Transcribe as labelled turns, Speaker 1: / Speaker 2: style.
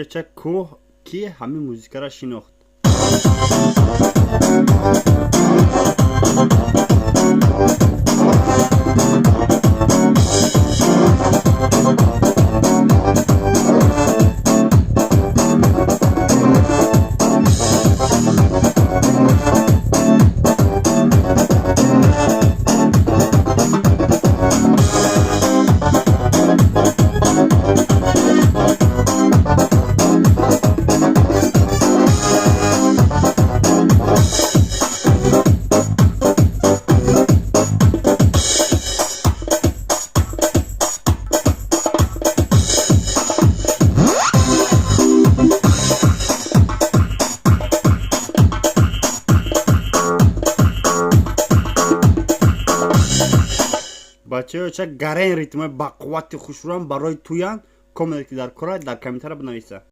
Speaker 1: چه کوه کی همین موزیک را شناخت. بچه چه گرین ریتم با قوت خوشرون برای تویان کامل که در کره در کامنتر بنویسه.